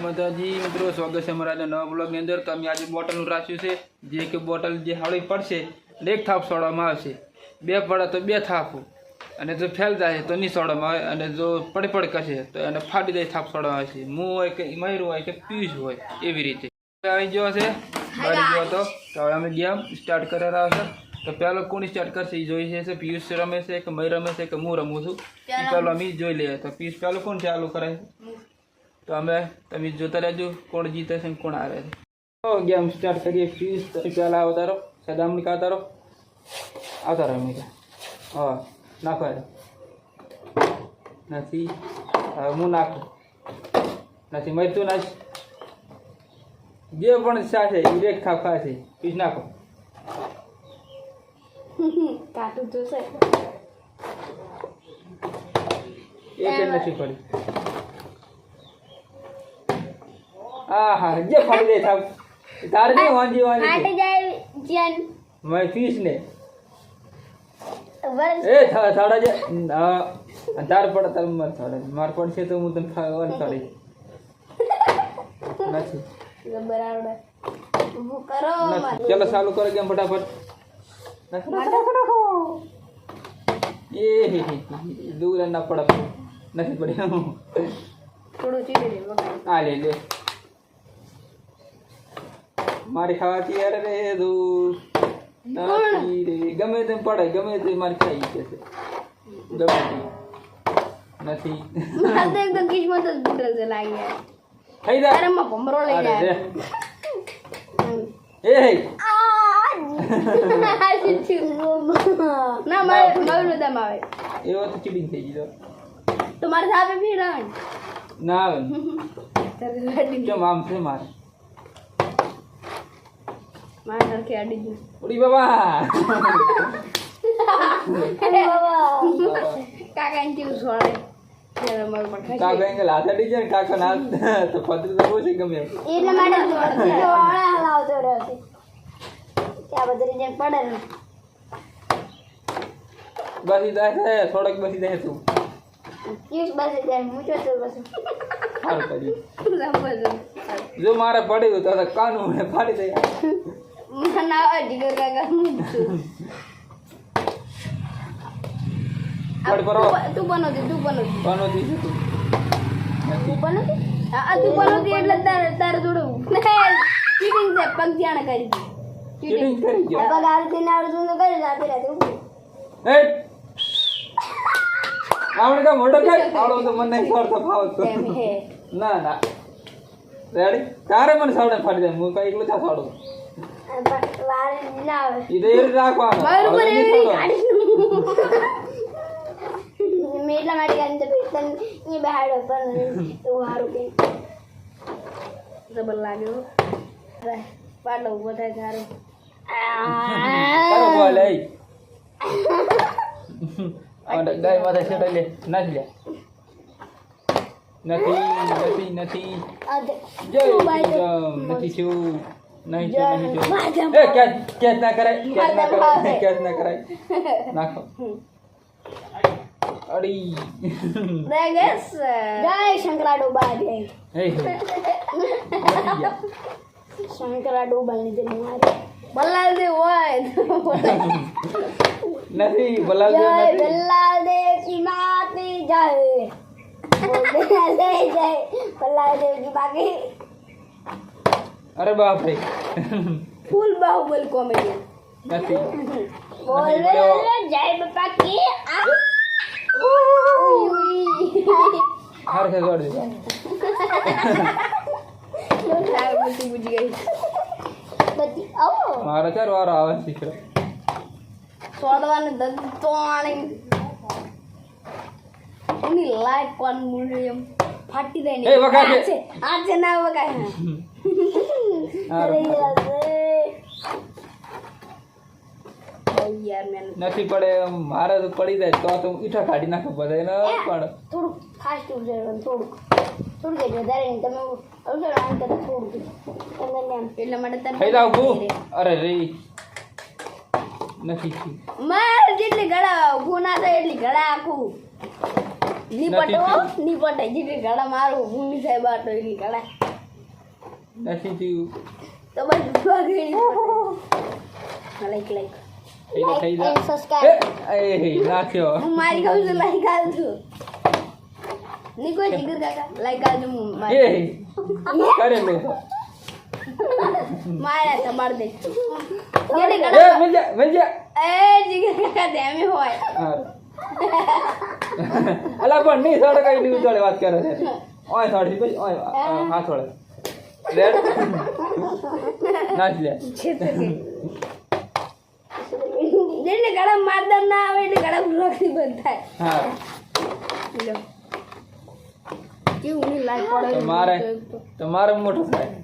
માતાજી મિત્રો, સ્વાગત છે અમારા નવા બ્લોગની અંદર। તો અમે આજે બોટલનું રાખ્યું છે, જે કે બોટલ જે હાવડી પડશે એક થાપ સોડવામાં આવશે, બે પડે તો બે થાપ, અને જો ફેલ જાય તો નહીં સોડવામાં આવે, અને જો પડ કરશે તો એને ફાટી જાય થાપ સોડવામાં આવશે। હું હોય કે મયુર હોય કે પિયુષ હોય એવી રીતે આવી ગયો છે બારી ગયો તો હવે અમે ગેમ સ્ટાર્ટ કરેલા છે। તો પહેલો કોણ સ્ટાર્ટ કરશે એ જોઈ છે, પિયુષ રમે છે કે મયુર રમે છે કે હું રમું છું એ પહેલો અમે જોઈ લઈએ। તો પિયુષ પહેલો કોણ ચાલુ કરે છે તો અમે તમે જોતા રહેજો કોણ જીતે છે કોણ હારે છે। તો ગેમ સ્ટાર્ટ કરીએ। પિયુષ તમે પહેલાં આવતા રહો, સદામની આવતા રહો, આવતા રહો મીકા। હા નાખો નથી, હવે હું નાખું નથી, મરતું નાખ, જે પણ સાથે એક થાપ ખાશે પિયુષ નાખો। કાટું તો છે એક નથી પડી। હા હા જે ફાડી દે થાપ તારે નહીં વાંજી વાંજી ફાટી જાય જન મેં પિયુષ ને વર્ષ એ થાડા જે તાર પડે તાર માર થાડે માર પડશે તો હું તને ખાવા થાડી નથી બરાબર હું કરો ચલો ચાલુ કરો કેમ ફટાફટ એ દૂર ના પડે નથી પડી થોડું ચીડી દે આ લે લે મારી ખાવાથી યાર રે દૂર નથી રે ગમે તેમ પડે ગમે તે મારી ખાઈ જશે ગમે તે નથી મારે એકદમ કિસ્મત જ બદલ છે લાગી થઈ જા અરે માં ભમરો લઈ જાય એ ના મારે નવું દમ આવે એવો તો ચીડિંગ થઈ ગયો તો મારે સાપે ભી રહે ના આવે કેમ આમ છે મારે મારે સરખી અડી ગયું ઉડી બાબા કાકા ને કેવું છોડે કાકા એંગલ હાથ અડી જાય કાકા ના તો પતરી તો બહુ છે ગમે એટલે માટે વાળા હલાવતો રહ્યો છે ત્યાં બધી જેમ પડે ને બસી જાય થોડોક બસી જાય તું કેસ બસ જાય મૂચો તો બસ સારું કર્યું જો મારે પડ્યું તો કાનું મને ફાડી દે ના અડી ગયો કાકા તું બનાવતી તું બનોતી છે તું હા તું બનાવતી એટલે તારે થોડું ચીટિંગ છે પગ ધ્યાન કરી ચીટિંગ કરી ગયો પગ આરતી ના અર્જુન તો કરી જાતી રહેતી એ આવડે કા મોટો થાય આવડો તો મને નહીં ફરતો ફાવતો ના ના રેડી તારે મને સાવડે ફાડી દે હું કઈ એકલું થા સાવડો વારે ના આવે ઈ દેર રાખવાનો બરોબર એવી ગાડી મેલા માટે ગાડી તો તન એ બહાડો પણ તો હારું કે જબર લાગ્યો પાડો ઉભો થાય તારે કરો બોલે અને ગાય માથે છેડે લે નાખી લે નથી જય નથી છું નહીં છે એ કેચ ના કરાય નાખો અડી રેગસ જય શંકરા ડોબા જય હે શંકરા ડોબા ની દે મારી બલ્લાલ દે હોય નથી બલ્લાલ દે જય બલ્લાલ દે કી માતી જય જય બલ્લાલ દે કી બાકી અરે બાપ રે ફૂલ બાહુબલ કોમેડિયન નથી બોલ જય બાપા કી હાર કે જોડ દે બુજી ગઈ બધી આવો મારા ચાર વાર આવે શીખરો છોડવાને દંતોણી એની લાઈટ કોણ મૂલ્યમ ફાટી દે ને એ વગાડે આ છે ના વગાય અરે યાર મેન નથી પડે મારે તો પડી જાય તો ઈઠા કાઢી નાખો બધા ને પણ થોડું ફાસ્ટ ઉજે થોડું કે વધારે નહીં તમે અવસર આમ તો થોડું તમને એટલા માટે તને ખાઈ જાવ ગુ અરે રે નથી માર જેટલી ગળા ગુના થાય એટલી ગળા આખું ની પટો ની પટે જેટલી ગળા મારું ભૂમિ સાહેબ આટો એટલી ગળા નથી થયું તો બસ ભૂવા ગઈ લાઈક લાઈક એટલે થઈ and જાય subscribe. એ નાખ્યો હું મારી કહું છું લાઈક આલજો નીકો જીગર કાકા લાઈક આલજો હું એ મારી કરેલું તો મારા તમાર દે જેને એ કડા મિલજા એ જીગર કાકા ધેમે હોય અલા પણ નહીં થોડે કઈ નહીં ઉતળે વાત કરે છે ઓય થોડી ભાઈ ઓય હાથ વળે રેડ નાચ લે જેટલે ગળા મારદાર ના આવે એટલે ગળા બ્લોકથી બંધ થાય હા લો કેવું ની લાઈક પડે તમારે મોટું થાય